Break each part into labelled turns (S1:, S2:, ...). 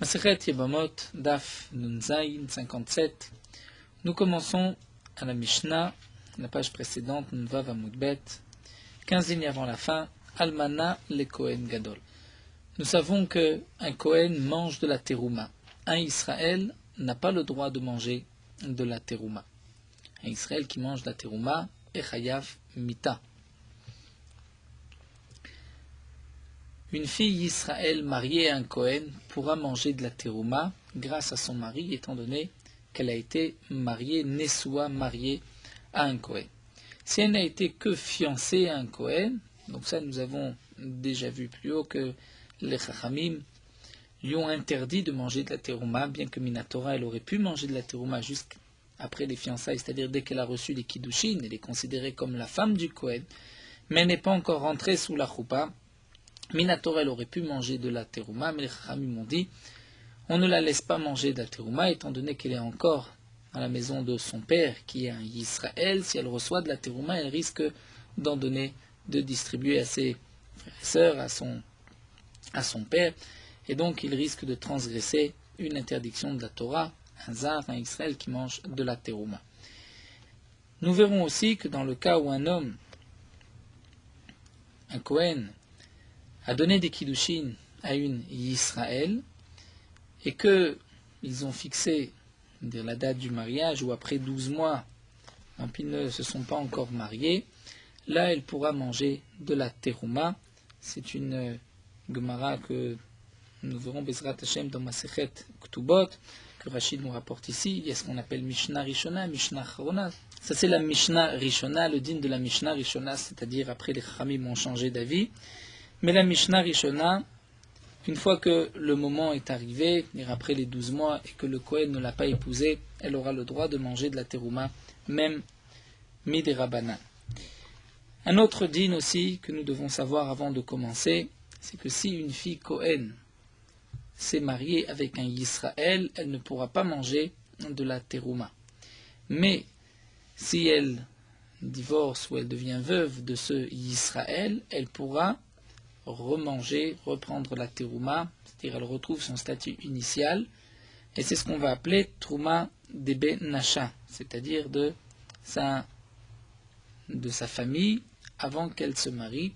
S1: Masechet Yebamot, Daf Nun Zayin 57. Nous commençons à la Mishnah, la page précédente, Nun Vav Amud Bet, 15 lignes avant la fin, Almana le Kohen Gadol. Nous savons qu'un Kohen mange de la terouma. Un Israël n'a pas le droit de manger de la terouma. Un Israël qui mange de la terouma est chayav mita. Une fille Israël mariée à un Kohen pourra manger de la terouma grâce à son mari, étant donné qu'elle a été mariée, Nessoua, mariée à un Kohen. Si elle n'a été que fiancée à un Kohen, donc ça nous avons déjà vu plus haut que les Chachamim lui ont interdit de manger de la terouma, bien que Minatora elle aurait pu manger de la terouma jusqu'après les fiançailles, c'est-à-dire dès qu'elle a reçu les kiddushin, elle est considérée comme la femme du Kohen, mais elle n'est pas encore rentrée sous la choupa. Minatora elle aurait pu manger de la terouma, mais les Chachamim ont dit on ne la laisse pas manger de la terouma, étant donné qu'elle est encore à la maison de son père, qui est un Israël. Si elle reçoit de la terouma, elle risque d'en donner, de distribuer à ses frères et sœurs, à son père, et donc il risque de transgresser une interdiction de la Torah, un zar, un Israël qui mange de la terouma. Nous verrons aussi que dans le cas où un homme, un Kohen, a donné des kiddushin à une Israël, et qu'ils ont fixé la date du mariage, ou après 12 mois, donc ils ne se sont pas encore mariés, là elle pourra manger de la terouma. C'est une Gemara que nous verrons Bezrat Hashem dans Masechet Ktubot, que Rachid nous rapporte ici. Il y a ce qu'on appelle Mishnah Rishona, Mishnah Charona. Ça c'est la Mishnah Rishona, le din de la Mishnah Rishona, c'est-à-dire après les Chachamim ont changé d'avis. Mais la Mishnah Rishona, une fois que le moment est arrivé, après les 12 mois, et que le Kohen ne l'a pas épousée, elle aura le droit de manger de la terouma, même midérabana. Un autre din aussi que nous devons savoir avant de commencer, c'est que si une fille Kohen s'est mariée avec un Israël, elle ne pourra pas manger de la terouma. Mais si elle divorce ou elle devient veuve de ce Israël, elle pourra reprendre la terouma, c'est-à-dire elle retrouve son statut initial, et c'est ce qu'on va appeler trouma debe nasha, c'est-à-dire de sa famille avant qu'elle se marie.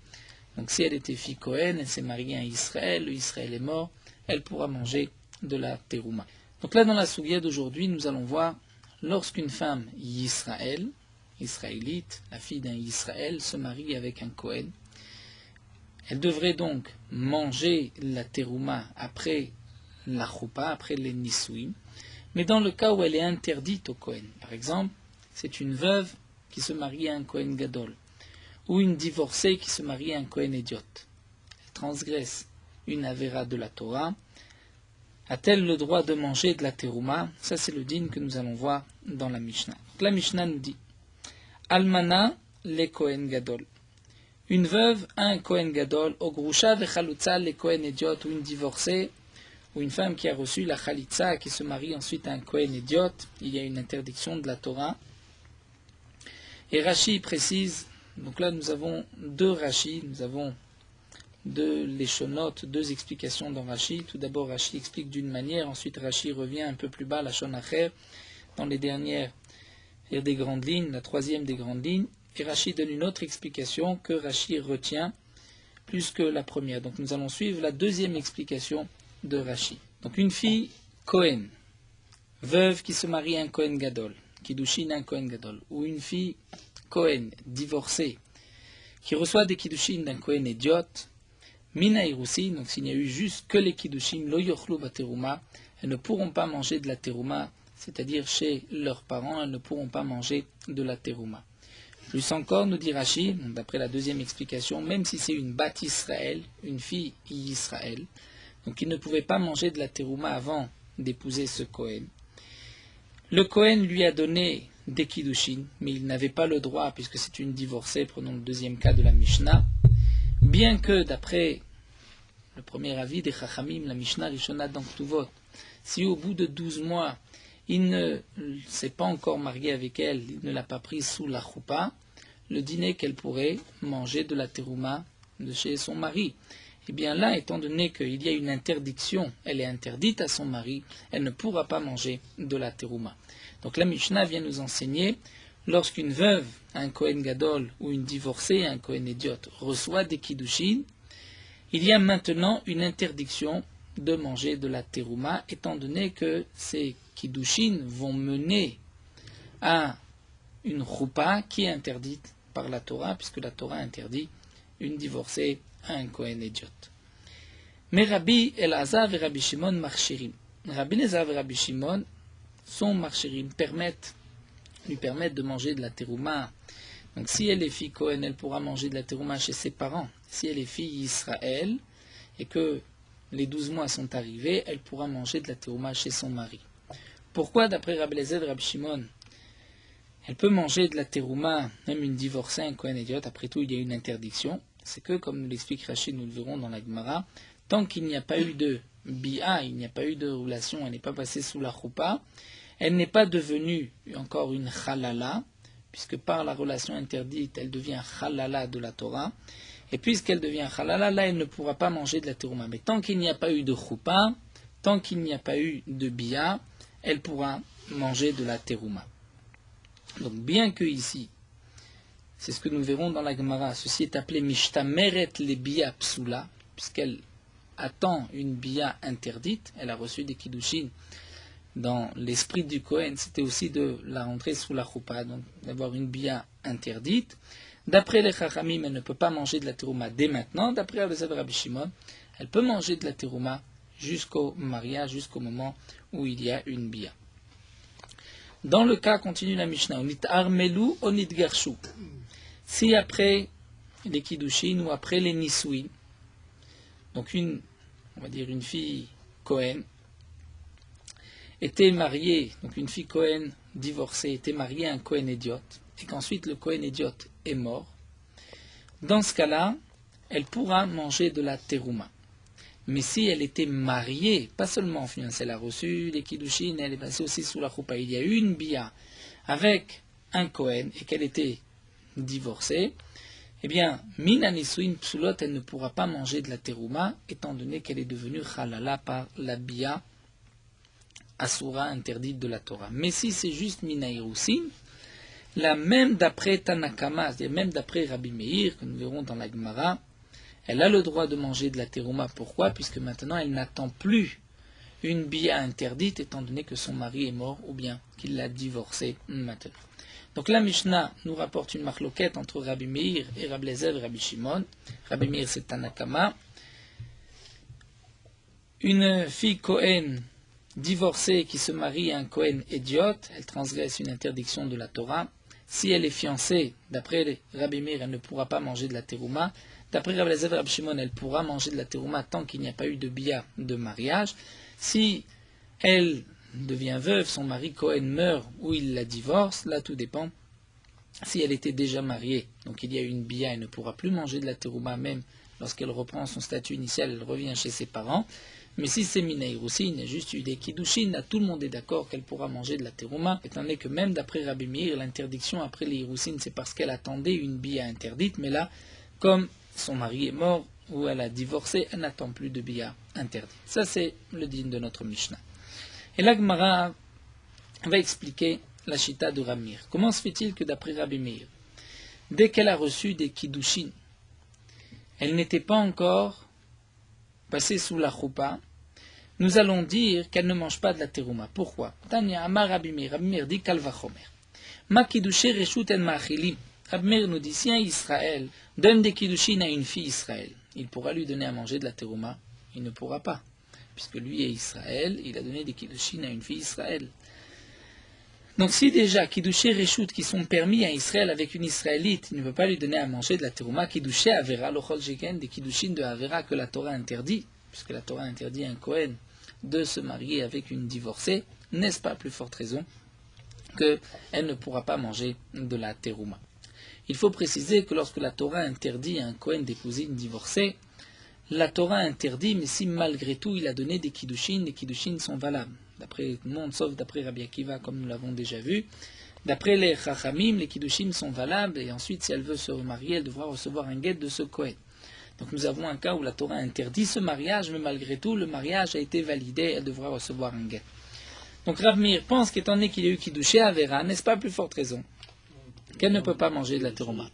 S1: Donc si elle était fille Kohen, elle s'est mariée à Israël, le Israël est mort, elle pourra manger de la terouma. Donc là dans la sougia d'aujourd'hui, nous allons voir lorsqu'une femme israélite, la fille d'un Israël, se marie avec un Kohen, elle devrait donc manger la terouma après la choupa, après les nisouim, mais dans le cas où elle est interdite au Kohen, par exemple, c'est une veuve qui se marie à un Kohen Gadol, ou une divorcée qui se marie à un Kohen Idiot. Elle transgresse une avéra de la Torah. A-t-elle le droit de manger de la terouma? Ça c'est le din que nous allons voir dans la Mishnah. Donc, la Mishnah nous dit Almana le Kohen Gadol. Une veuve a un Kohen Gadol, au Grusha vechalutza le Kohen Idiot, ou une divorcée, ou une femme qui a reçu la Chalitza, qui se marie ensuite à un Kohen Idiot, il y a une interdiction de la Torah. Et Rashi précise, donc là nous avons deux Rashi, nous avons deux Leshonotes, deux explications dans Rashi. Tout d'abord Rashi explique d'une manière, ensuite Rashi revient un peu plus bas, la Shon Acher, dans les dernières des grandes lignes, la troisième des grandes lignes. Et Rashi donne une autre explication que Rashi retient plus que la première. Donc nous allons suivre la deuxième explication de Rashi. Donc une fille Kohen, veuve qui se marie à un Kohen Gadol, kiddushin un Kohen Gadol, ou une fille Kohen, divorcée, qui reçoit des kiddushin d'un Kohen Idiot, mina irusin, donc s'il n'y a eu juste que les kiddushin, lo yochlu baterouma, elles ne pourront pas manger de la terouma, c'est-à-dire chez leurs parents, elles ne pourront pas manger de la terouma. Plus encore, nous dit Rashi, d'après la deuxième explication, même si c'est une bat Israël, une fille Israël, donc il ne pouvait pas manger de la terouma avant d'épouser ce Kohen. Le Kohen lui a donné des kiddushin, mais il n'avait pas le droit, puisque c'est une divorcée, prenons le deuxième cas de la Mishnah, bien que d'après le premier avis des Chachamim, la Mishnah Rishona dans Ktuvot, si au bout de 12 mois, il ne s'est pas encore marié avec elle, il ne l'a pas prise sous la choupa, le dîner qu'elle pourrait manger de la terouma de chez son mari. eh bien là, étant donné qu'il y a une interdiction, elle est interdite à son mari, elle ne pourra pas manger de la terouma. Donc la Mishnah vient nous enseigner, lorsqu'une veuve, un Kohen Gadol, ou une divorcée, un Kohen Idiot, reçoit des kiddushin, il y a maintenant une interdiction de manger de la terouma, étant donné que ces kiddushin vont mener à une choupa qui est interdite par la Torah, puisque la Torah interdit une divorcée à un Kohen Idiot. Mais Rabbi Elazar et Rabbi Shimon marchirim. Rabbi Elazar et Rabbi Shimon sont marchirim, lui permettent de manger de la terouma. Donc si elle est fille Kohen, elle pourra manger de la terouma chez ses parents. Si elle est fille Israël et que les 12 mois sont arrivés, elle pourra manger de la terouma chez son mari. Pourquoi, d'après Rabbi Elazar et Rabbi Shimon, elle peut manger de la terouma, même une divorcée, un Kohen Idiot? Après tout, il y a une interdiction. C'est que, comme nous l'explique Rachid, nous le verrons dans la Gemara, tant qu'il n'y a pas eu de bi'a, il n'y a pas eu de relation, elle n'est pas passée sous la choupa, elle n'est pas devenue encore une halala, puisque par la relation interdite, elle devient halala de la Torah, et puisqu'elle devient halala, là, elle ne pourra pas manger de la terouma. Mais tant qu'il n'y a pas eu de choupa, tant qu'il n'y a pas eu de bi'a, elle pourra manger de la terouma. Donc, bien que ici, c'est ce que nous verrons dans la Gemara, ceci est appelé Mishtameret le bi'a psula, puisqu'elle attend une bi'a interdite, elle a reçu des kiddushin dans l'esprit du Kohen, c'était aussi de la rentrer sous la choupa, donc d'avoir une bi'a interdite. D'après les Chachamim, elle ne peut pas manger de la terouma dès maintenant. D'après Rabbi Shimon, elle peut manger de la terouma jusqu'au mariage, jusqu'au moment où il y a une bi'a. Dans le cas, continue la Mishnah, onit armelu, onit gershu. Si après les kiddushin ou après les nisuin, donc on va dire une fille Kohen, était mariée, donc une fille Kohen divorcée, était mariée à un Kohen Idiot, et qu'ensuite le Kohen Idiot est mort, dans ce cas-là, elle pourra manger de la terouma. Mais si elle était mariée, pas seulement fiancée, elle a reçu les kiddushin, elle est passée aussi sous la choupa, il y a eu une bi'a avec un Kohen et qu'elle était divorcée, eh bien, mina nisuin psulot, elle ne pourra pas manger de la terouma, étant donné qu'elle est devenue halala par la bi'a asura interdite de la Torah. Mais si c'est juste mina irusin, là même d'après Tanakama, c'est-à-dire même d'après Rabbi Meir, que nous verrons dans la Gemara, elle a le droit de manger de la terouma. Pourquoi? Puisque maintenant elle n'attend plus une bi'a interdite, étant donné que son mari est mort ou bien qu'il l'a divorcée maintenant. Donc la Mishnah nous rapporte une marloquette entre Rabbi Meir et Rabbi Elazar et Rabbi Shimon. Rabbi Meir c'est Tanakama. Une fille Kohen divorcée qui se marie à un Kohen Idiot, elle transgresse une interdiction de la Torah. Si elle est fiancée, d'après Rabbi Meir, elle ne pourra pas manger de la terouma. D'après Rabbi Elazar et Rabbi Shimon, elle pourra manger de la terouma tant qu'il n'y a pas eu de bi'a de mariage. Si elle devient veuve, son mari Kohen meurt ou il la divorce, là tout dépend. Si elle était déjà mariée, donc il y a eu une bi'a, elle ne pourra plus manger de la terouma, même lorsqu'elle reprend son statut initial, elle revient chez ses parents. Mais si c'est mina irusin, il y a juste eu des kiddushin, là tout le monde est d'accord qu'elle pourra manger de la terouma, étant donné que même d'après Rabbi Meir, l'interdiction après les irusin, c'est parce qu'elle attendait une bi'a interdite, mais là, comme son mari est mort ou elle a divorcé, elle n'attend plus de bi'a interdite. Ça c'est le din de notre Mishnah. Et la Gemara va expliquer la chita de Rabbi Meir. Comment se fait-il que d'après Rabbi Meir, dès qu'elle a reçu des kiddushin, elle n'était pas encore passée sous la choupa, nous allons dire qu'elle ne mange pas de la terouma. Pourquoi? Tanya Amar Rabbi Meir. Rabbi Meir dit Kal vachomer. Ma kiddushe reshut en ma'achilim. Rabbi Meir nous dit, si un Israël donne des kiddushin à une fille Israël, il pourra lui donner à manger de la terouma? Il ne pourra pas. Puisque lui est Israël, il a donné des kiddushin à une fille Israël. Donc si déjà kiddushe reshut qui sont permis à Israël avec une Israélite, il ne peut pas lui donner à manger de la terouma, kiddushe avera lochol sheken, des kiddushin de avera que la Torah interdit, puisque la Torah interdit à un Kohen de se marier avec une divorcée, n'est-ce pas plus forte raison qu'elle ne pourra pas manger de la terouma? Il faut préciser que lorsque la Torah interdit à un Kohen d'épouser une divorcée, la Torah interdit, mais si malgré tout il a donné des kiddushin, les kiddushin sont valables. D'après tout le monde, sauf d'après Rabbi Akiva, comme nous l'avons déjà vu. D'après les Chachamim, les kiddushin sont valables, et ensuite si elle veut se remarier, elle devra recevoir un guet de ce Kohen. Donc nous avons un cas où la Torah interdit ce mariage, mais malgré tout, le mariage a été validé, elle devra recevoir un guet. Donc Rav Meir pense qu'étant donné qu'il y a eu Kiddushé Avera, n'est-ce pas plus forte raison qu'elle ne peut pas manger de la terouma.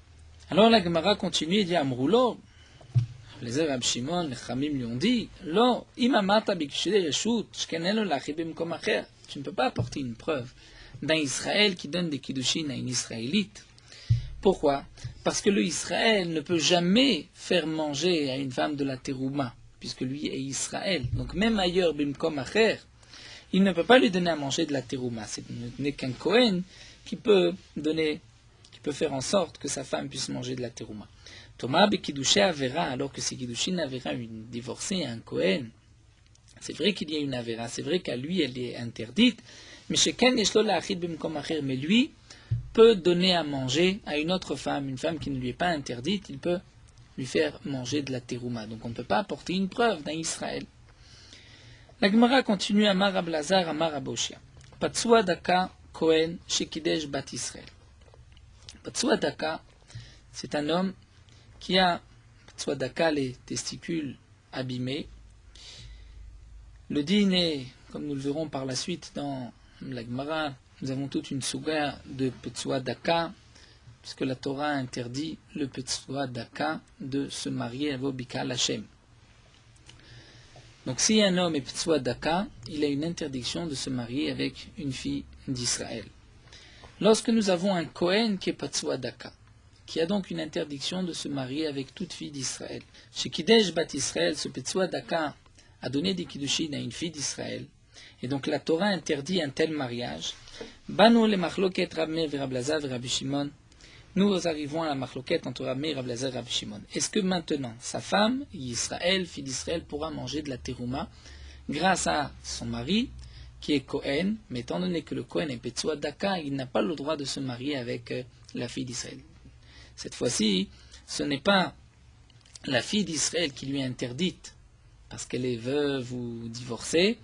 S1: Alors la Gemara continue et dit Amroulo, les Rab Shimon, les Chamim lui ont dit Lo, imamata bikshide reshut, shkenelo lachibim komacher. Tu ne peux pas apporter une preuve d'un Israël qui donne des Kiddushin à une Israélite. Pourquoi? Parce que le Israël ne peut jamais faire manger à une femme de la terouma, puisque lui est Israël. Donc même ailleurs, bimkom acher, il ne peut pas lui donner à manger de la terouma. Ce n'est qu'un Kohen qui peut faire en sorte que sa femme puisse manger de la terouma. Thomas bekidushe avera, alors que c'est kiddushin avera, une divorcée, un Kohen. C'est vrai qu'il y a une avera, c'est vrai qu'à lui elle est interdite, mais mais lui peut donner à manger à une autre femme, une femme qui ne lui est pas interdite, il peut lui faire manger de la terouma. Donc on ne peut pas apporter une preuve d'un Israël. La Gemara continue à Amar Ablazar, Amar Aboshia. Patsua Daka Kohen Shekidesh Bat Israël. Patsua Daka, c'est un homme qui a, Patsua Daka, les testicules abîmés. Le din est, comme nous le verrons par la suite dans la Gemara, nous avons toute une souga de Petsua Daka, puisque la Torah interdit le Petsua Daka de se marier à Vobika Lachem. Donc si un homme est Petsua Daka, il a une interdiction de se marier avec une fille d'Israël. Lorsque nous avons un Kohen qui est Petsua Daka, qui a donc une interdiction de se marier avec toute fille d'Israël, chez Kidesh Bat Israël, ce Petsua Daka a donné des Kiddushin à une fille d'Israël, et donc la Torah interdit un tel mariage. Banu le machloket Rab Meir Rab Lazar Rab Shimon. Nous arrivons à la machloket entre Rab Meir, Rab Lazar et Rab Shimon. Est-ce que maintenant sa femme, Israël, fille d'Israël, pourra manger de la terouma grâce à son mari qui est Kohen, mais étant donné que le Kohen est Petsua Daka, il n'a pas le droit de se marier avec la fille d'Israël. Cette fois-ci, ce n'est pas la fille d'Israël qui lui est interdite parce qu'elle est veuve ou divorcée,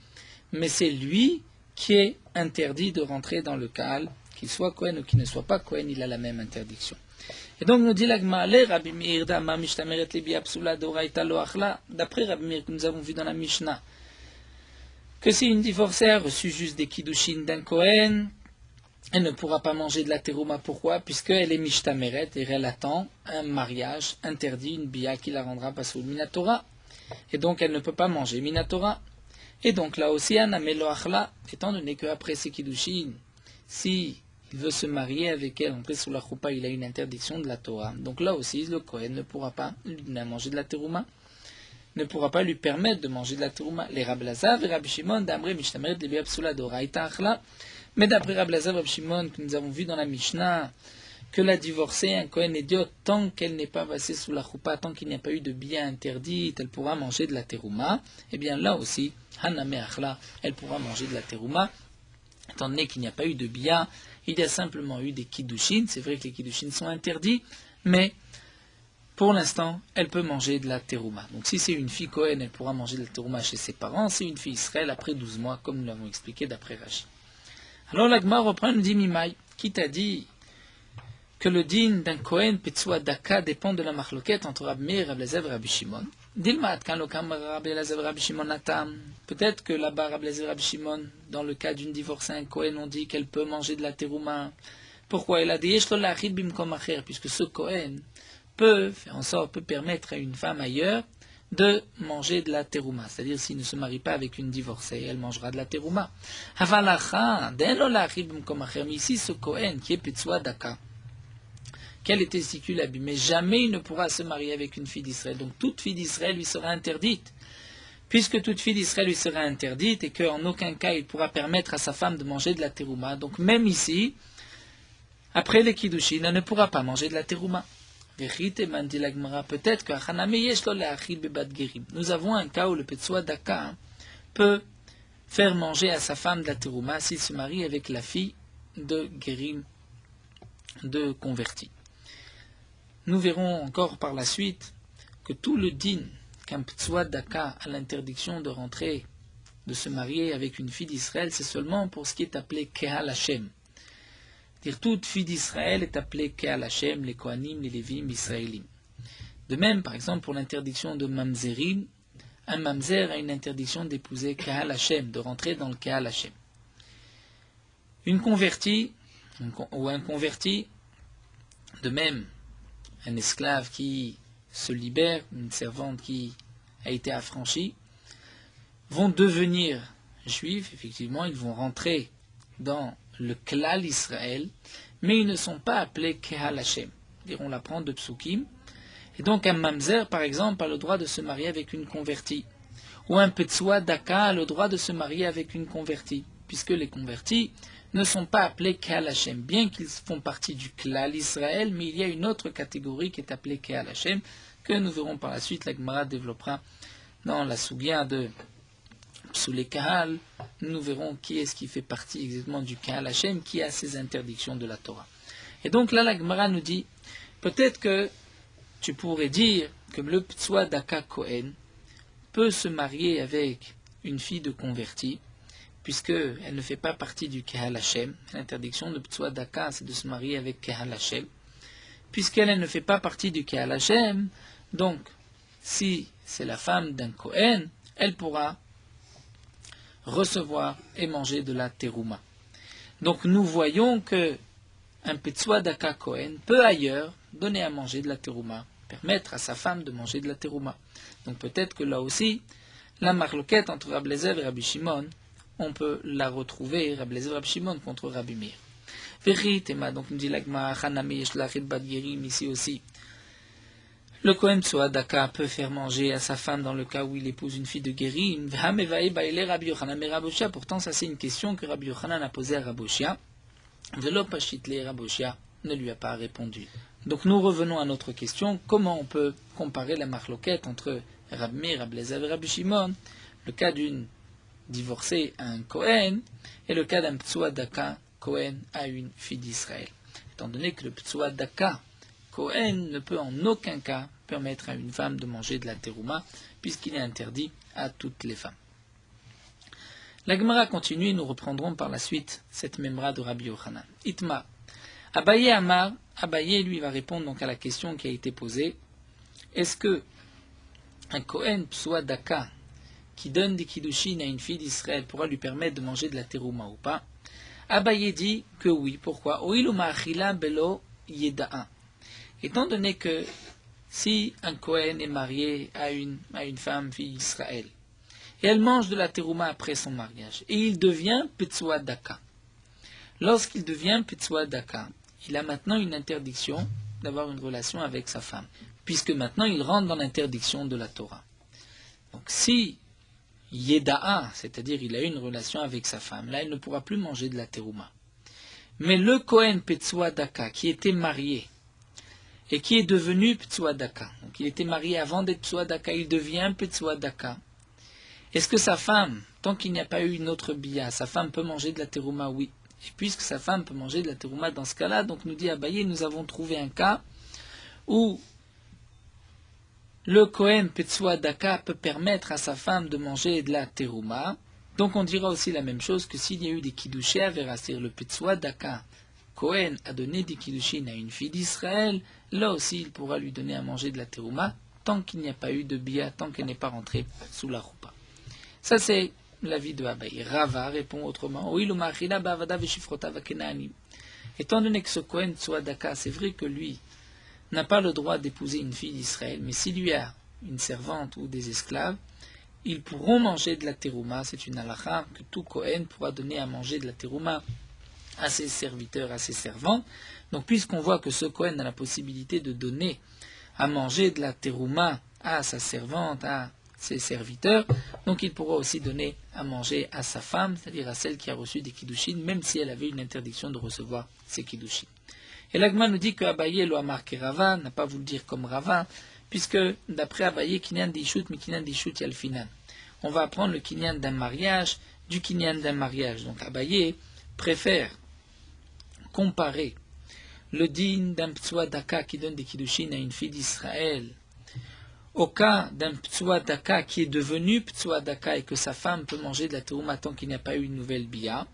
S1: mais c'est lui qui est interdit de rentrer dans le Kaal, qu'il soit Kohen ou qu'il ne soit pas Kohen, il a la même interdiction. Et donc nous dit l'Agma, Rabbi Meir d'Ama Mishtameret Libi Apsula Doraita Lo Achla, d'après Rabbi Meir que nous avons vu dans la Mishnah, que si une divorcée a reçu juste des Kiddushin d'un Kohen, elle ne pourra pas manger de la terouma. Pourquoi? Puisqu'elle est Mishtameret et elle attend un mariage interdit, une bia qui la rendra pasoul Minatora. Et donc elle ne peut pas manger Minatora. Et donc là aussi, Anamelo Achla, étant donné qu'après ces Kiddushin, si il veut se marier avec elle, entrer sous la choupa, il a une interdiction de la Torah. Donc là aussi, le Kohen ne pourra pas lui donner à manger de la terouma, ne pourra pas lui permettre de manger de la terouma. Les Rab Lazar et Rabbi Shimon, d'Amre Mishtameret Lebi Apsula Doraita Achla. Mais d'après Rab Lazar et Rabbi Shimon, que nous avons vu dans la Mishnah, que la divorcée, un Kohen idiot, tant qu'elle n'est pas passée sous la choupa, tant qu'il n'y a pas eu de bien interdit, elle pourra manger de la terouma. Eh bien là aussi, Haname Achla, elle pourra manger de la terouma, étant donné qu'il n'y a pas eu de bia, il y a simplement eu des kiddushin. C'est vrai que les kiddushin sont interdits, mais pour l'instant, elle peut manger de la terouma. Donc si c'est une fille Kohen, elle pourra manger de la terouma chez ses parents. C'est une fille Israël après 12 mois, comme nous l'avons expliqué d'après Rashi. Alors l'Agma reprend le dit Mimai, qui t'a dit que le din d'un Kohen Petsua Daka dépend de la marloquette entre Rab Meir, Rab Lazar et Rabbi Shimon. Peut-être que là-bas, Rab Lazar et Rabbi Shimon, dans le cas d'une divorcée, un Kohen, on dit qu'elle peut manger de la terouma. Pourquoi? Elle a dit puisque ce Kohen peut faire en sorte, peut permettre à une femme ailleurs de manger de la terouma. C'est-à-dire, s'il ne se marie pas avec une divorcée, elle mangera de la terouma. Mais ici, ce Kohen qui est Petsua Daka, quel est testicule abîmé, jamais il ne pourra se marier avec une fille d'Israël. Donc toute fille d'Israël lui sera interdite. Puisque toute fille d'Israël lui sera interdite et qu'en aucun cas il pourra permettre à sa femme de manger de la terouma. Donc même ici, après les kiddushin, elle ne pourra pas manger de la terouma. Peut-être que nous avons un cas où le Petsua Daka peut faire manger à sa femme de la terouma s'il se marie avec la fille de Gerim, de converti. Nous verrons encore par la suite que tout le din qu'un Petsua Daka a l'interdiction de rentrer, de se marier avec une fille d'Israël, c'est seulement pour ce qui est appelé Kehal Hashem. C'est-à-dire toute fille d'Israël est appelée Kehal Hashem, les Kohanim, les Lévim, Israélim. De même, par exemple, pour l'interdiction de mamzerim, un mamzer a une interdiction d'épouser Kahal Hashem, de rentrer dans le Kahal Hashem. Une convertie, ou un converti, de même, un esclave qui se libère, une servante qui a été affranchie, vont devenir juifs, effectivement, ils vont rentrer dans le Klal Israël, mais ils ne sont pas appelés Kahal Hashem. On l'apprend de Psukim. Et donc un mamzer, par exemple, a le droit de se marier avec une convertie. Ou un Petsua Daka a le droit de se marier avec une convertie, puisque les convertis ne sont pas appelés Kahal Hashem, bien qu'ils font partie du Klal Israël, mais il y a une autre catégorie qui est appelée Kahal Hashem, que nous verrons par la suite, la Gemara développera dans la Sugya de Psoulé Kahal. Nous verrons qui est-ce qui fait partie exactement du Kahal Hashem, qui a ces interdictions de la Torah. Et donc là, la Gemara nous dit, peut-être que tu pourrais dire que le Ptsua Daka Kohen peut se marier avec une fille de convertie, puisqu'elle ne fait pas partie du Kahal Hashem. L'interdiction de Ptsua Daka, c'est de se marier avec Kahal Hashem. Puisqu'elle ne fait pas partie du Kahal Hashem, donc, si c'est la femme d'un Kohen, elle pourra recevoir et manger de la terouma. Donc, nous voyons que un Petsua Daka Kohen peut ailleurs donner à manger de la terouma, permettre à sa femme de manger de la terouma. Donc peut-être que là aussi, la marloquette entre Rabbi Eliezer et Rabbi Shimon, on peut la retrouver, Rabbi Eliezer et Rabbi Shimon contre Rabbi Meir. Veritema, donc nous dit l'agma, Hanami Yeshlachit Bat Gerim, ici aussi. Le Kohen Petsua Daka peut faire manger à sa femme dans le cas où il épouse une fille de Gerim. Pourtant ça c'est une question que Rabbi Yochanan a posée à Rabbi Oshia. Velo Pashitle Rabbi Oshia ne lui a pas répondu. Donc nous revenons à notre question, comment on peut comparer la marloquette entre Rabbi Meir, Rabbi Eliezer et Rabbi Shimon, le cas d'une divorcée à un Kohen, et le cas d'un Ptsua Daka Kohen à une fille d'Israël. Étant donné que le Ptsua Daka Kohen ne peut en aucun cas permettre à une femme de manger de la terouma, puisqu'il est interdit à toutes les femmes. La Gemara continue, nous reprendrons par la suite cette memra de Rabbi Yochanan. Itma. Abaye Amar, Abaye lui va répondre donc à la question qui a été posée. Est-ce que un Kohen Ptsua Daka qui donne des kiddushin à une fille d'Israël pourra lui permettre de manger de la terouma ou pas? Abaye dit que oui. Pourquoi? Oilu ma'achila belo yeda'a. Étant donné que si un Kohen est marié à une femme, fille d'Israël, et elle mange de la terouma après son mariage, et il devient Petsua Daka. Lorsqu'il devient Petsua Daka, il a maintenant une interdiction d'avoir une relation avec sa femme, puisque maintenant il rentre dans l'interdiction de la Torah. Donc si Yeda'a, c'est-à-dire il a une relation avec sa femme, là il ne pourra plus manger de la terouma. Mais le Kohen Petsua Daka, qui était marié, et qui est devenu Petsua Daka, donc il était marié avant d'être Petsua Daka, il devient Petsua Daka. Est-ce que sa femme, tant qu'il n'y a pas eu une autre bia, sa femme peut manger de la terouma? Oui. Et puisque sa femme peut manger de la terouma dans ce cas-là, donc nous dit Abaye, nous avons trouvé un cas où le Kohen Petsua Daka peut permettre à sa femme de manger de la terouma. Donc on dira aussi la même chose que s'il y a eu des kiddushé à Verasir, le Petsua Daka Kohen a donné des kiddushin à une fille d'Israël, là aussi il pourra lui donner à manger de la terouma tant qu'il n'y a pas eu de bia, tant qu'elle n'est pas rentrée sous la roupa. Ça, c'est l'avis de Abaye. Rava répond autrement. Étant donné que ce Kohen Petsua Daka, c'est vrai que lui n'a pas le droit d'épouser une fille d'Israël, mais s'il lui a une servante ou des esclaves, ils pourront manger de la terouma. C'est une halakha que tout Kohen pourra donner à manger de la terouma à ses serviteurs, à ses servantes. Donc, puisqu'on voit que ce Kohen a la possibilité de donner à manger de la terouma à sa servante, à ses serviteurs, donc il pourra aussi donner à manger à sa femme, c'est-à-dire à celle qui a reçu des kiddushin, même si elle avait une interdiction de recevoir ces kiddushin. Et l'Agma nous dit que Abaye lo amar ke Rava, n'a pas voulu dire comme Rava, puisque d'après Abaye, kinyan d'ishut, mais kinyan d'ishut yalfinan. On va apprendre le kinyan d'un mariage, du kinyan d'un mariage. Donc Abaye préfère comparer le din d'un Ptsua Daka qui donne des kiddushin à une fille d'Israël au cas d'un Ptsua Daka qui est devenu Ptsua Daka et que sa femme peut manger de la terouma tant qu'il n'y a pas eu une nouvelle bia.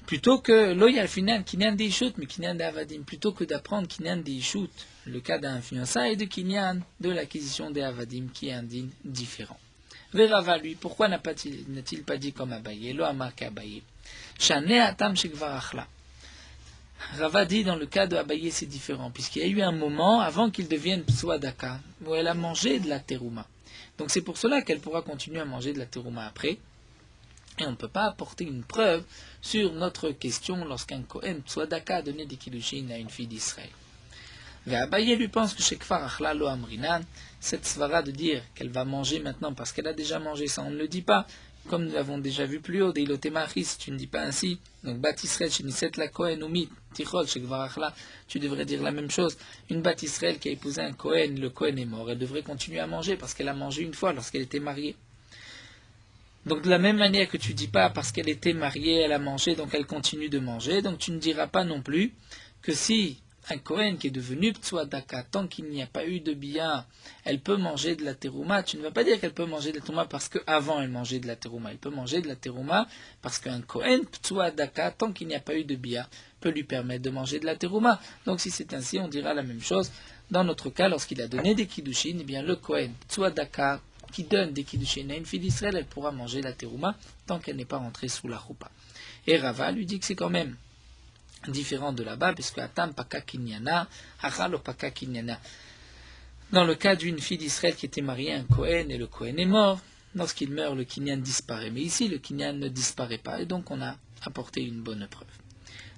S1: Plutôt que lo yalfinan kinyan de ishut, mais kinyan de avadim, plutôt que d'apprendre kinyan de ishut, le cas d'un fiançailles, et de kinyan de l'acquisition des avadim, qui est un din différent. Verava, lui, pourquoi n'a-t-il pas dit comme Abaye, lo amar Abaye, shane atam shekvar achla. Rava dit dans le cas de Abaye c'est différent, puisqu'il y a eu un moment avant qu'il devienne psuadaka, où elle a mangé de la terouma. Donc c'est pour cela qu'elle pourra continuer à manger de la terouma après. Et on ne peut pas apporter une preuve sur notre question lorsqu'un Kohen psuadaka a donné des kiddushin à une fille d'Israël. Mais Abaye lui pense que shekvar achla lo amrinan, cette svara de dire qu'elle va manger maintenant parce qu'elle a déjà mangé, ça on ne le dit pas. Comme nous l'avons déjà vu plus haut, si tu ne dis pas ainsi, donc bat Israël, sheniset la Kohen umit, tichol, shekvar achla, tu devrais dire la même chose. Une bat Israël qui a épousé un Kohen, le Kohen est mort, elle devrait continuer à manger parce qu'elle a mangé une fois lorsqu'elle était mariée. Donc de la même manière que tu ne dis pas parce qu'elle était mariée, elle a mangé, donc elle continue de manger, donc tu ne diras pas non plus que si un Kohen qui est devenu psuadaka, tant qu'il n'y a pas eu de bia, elle peut manger de la terouma. Tu ne vas pas dire qu'elle peut manger de la terouma parce qu'avant elle mangeait de la terouma. Elle peut manger de la terouma parce qu'un Kohen psuadaka, tant qu'il n'y a pas eu de bia, peut lui permettre de manger de la terouma. Donc si c'est ainsi, on dira la même chose. Dans notre cas, lorsqu'il a donné des kiddushin, eh bien le Kohen psuadaka qui donne des kiddushin à une fille d'Israël, elle pourra manger la terouma tant qu'elle n'est pas rentrée sous la choupa. Et Rava lui dit que c'est quand même différent de là-bas, puisque Atam Paka Kinyana, Achal Paka Kinyana. Dans le cas d'une fille d'Israël qui était mariée à un Kohen et le Kohen est mort, lorsqu'il meurt, le Kinyan disparaît. Mais ici, le Kinyan ne disparaît pas, et donc on a apporté une bonne preuve.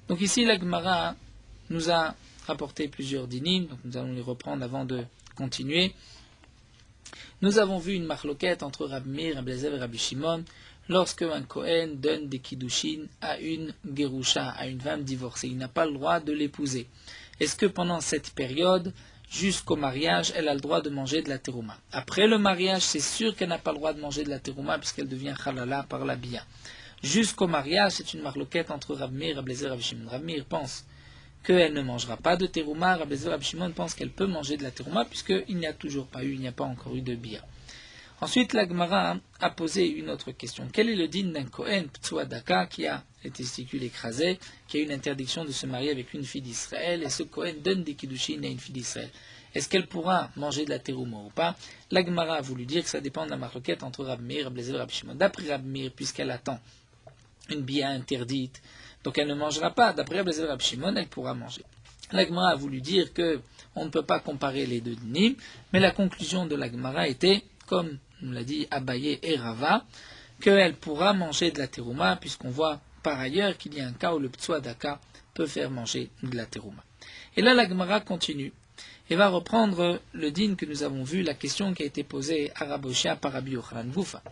S1: Donc ici, la Gemara nous a rapporté plusieurs dinim, donc nous allons les reprendre avant de continuer. Nous avons vu une marloquette entre Rabbi Meir, Rabbi Eliezer et Rabbi Shimon, lorsque un Kohen donne des kiddushin à une gerusha, à une femme divorcée, il n'a pas le droit de l'épouser. Est-ce que pendant cette période, jusqu'au mariage, elle a le droit de manger de la terouma? Après le mariage, c'est sûr qu'elle n'a pas le droit de manger de la terouma puisqu'elle devient halala par la bia. Jusqu'au mariage, c'est une marloquette entre Rabbi Meir, Rabbi Eliezer et Rabbi Shimon. Rabbi Meir pense qu'elle ne mangera pas de terouma, Rabbi Eliezer et Rabbi Shimon pense qu'elle peut manger de la terouma puisqu'il n'y a toujours pas eu, il n'y a pas encore eu de bia. Ensuite, la Gemara a posé une autre question. Quel est le din d'un Kohen psuadaka qui a les testicules écrasés, qui a une interdiction de se marier avec une fille d'Israël, et ce Kohen donne des kiddushin à une fille d'Israël? Est-ce qu'elle pourra manger de la terouma ou pas? La Gemara a voulu dire que ça dépend de la marloquette entre Rabbi Meir, Rabbi Eliezer et Rabbi Shimon. D'après Rabbi Meir, puisqu'elle attend une bia interdite, donc elle ne mangera pas. D'après Rabbi Eliezer et Rabbi Shimon, elle pourra manger. La Gemara a voulu dire que on ne peut pas comparer les deux dinim, mais la conclusion de la Gemara était, comme nous l'a dit Abaye et Rava, qu'elle pourra manger de la terouma, puisqu'on voit par ailleurs qu'il y a un cas où le psuadaka peut faire manger de la terouma. Et là, la Gemara continue et va reprendre le din que nous avons vu, la question qui a été posée à Rabbi Oshia par Rabbi Yochanan Goufa.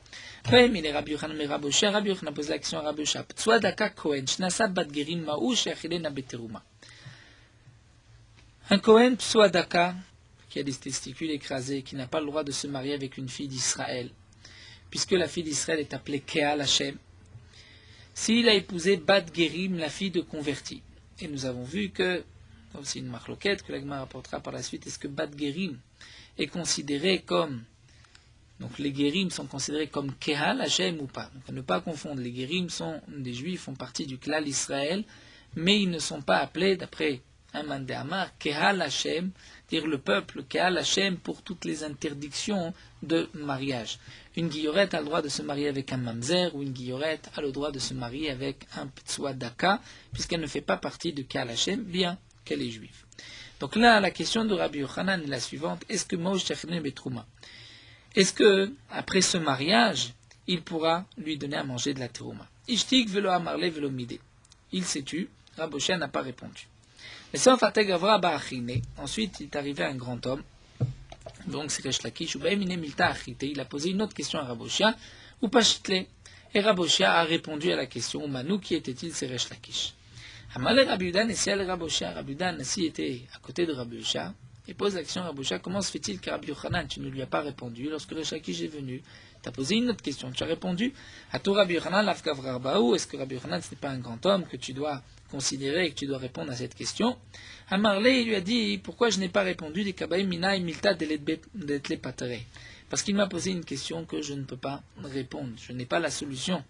S1: Mais Rabbi Yochanan pose la question à Rabbi Oshia. Psuadaka Kohen, shnasa bat gerim ma'u she'achilena beterouma. Un Kohen psuadaka qui a des testicules écrasés, qui n'a pas le droit de se marier avec une fille d'Israël, puisque la fille d'Israël est appelée Keal Hashem, s'il a épousé Bat Gerim, la fille de converti. Et nous avons vu que, c'est une marloquette que l'Agma rapportera par la suite, est-ce que Bat Gerim est considéré comme, donc les Gerim sont considérés comme Keal Hashem ou pas. Donc à ne pas confondre, les Gerim sont des Juifs, font partie du Klal Israël, mais ils ne sont pas appelés, d'après un Mandéamar, Keal Hashem, dire le peuple Keal Hashem pour toutes les interdictions de mariage. Une guillorette a le droit de se marier avec un mamzer, ou une guillorette a le droit de se marier avec un ptsuadaka, puisqu'elle ne fait pas partie de Keal Hashem, bien qu'elle est juive. Donc là, la question de Rabbi Yochanan est la suivante, est-ce que Moshe Tachne Betrouma, est-ce que, après ce mariage, il pourra lui donner à manger de la terouma? Ishtik velo amarle velo mide. Il s'est tu, Rabbi Oshia n'a pas répondu. Ensuite, il est arrivé un grand homme, donc c'est Resh Lakish, il a posé une autre question à Rabbi Oshia, ou Pashitle. Et Rabbi Oshia a répondu à la question, Manu, qui était-il? C'est Resh Lakish. Amalé Rabbi Yudan, et si Rabbi Oshia, Rabbi Yudan, assis était à côté de Rabbi Oshia, et pose la question à Rabbi Oshia, comment se fait-il que Rabbi Yochanan, tu ne lui as pas répondu lorsque Resh Lakish est venu? Tu as posé une autre question, tu as répondu à tout Rabbi Yochanan, l'Afgavrarbaou, est-ce que Rabbi Yochanan, ce n'est pas un grand homme que tu dois considérer et que tu dois répondre à cette question? Amarlé, il lui a dit, pourquoi je n'ai pas répondu des kabaï mina milta detle patere? Parce qu'il m'a posé une question que je ne peux pas répondre, je n'ai pas la solution.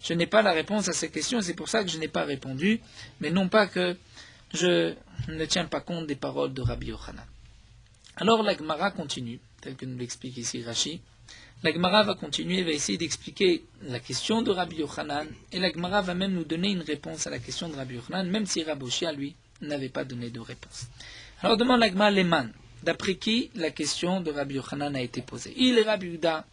S1: Je n'ai pas la réponse à ces questions, c'est pour ça que je n'ai pas répondu, mais non pas que je ne tiens pas compte des paroles de Rabbi Yochanan. Alors la Gemara continue, tel que nous l'explique ici Rashi. La Gemara va continuer, va essayer d'expliquer la question de Rabbi Yochanan, et la Gemara va même nous donner une réponse à la question de Rabbi Yochanan, même si Rabbi Oshia, lui, n'avait pas donné de réponse. Alors demande la Gemara Leman, d'après qui la question de Rabbi Yochanan a été posée. Il est Rabbi Yehuda,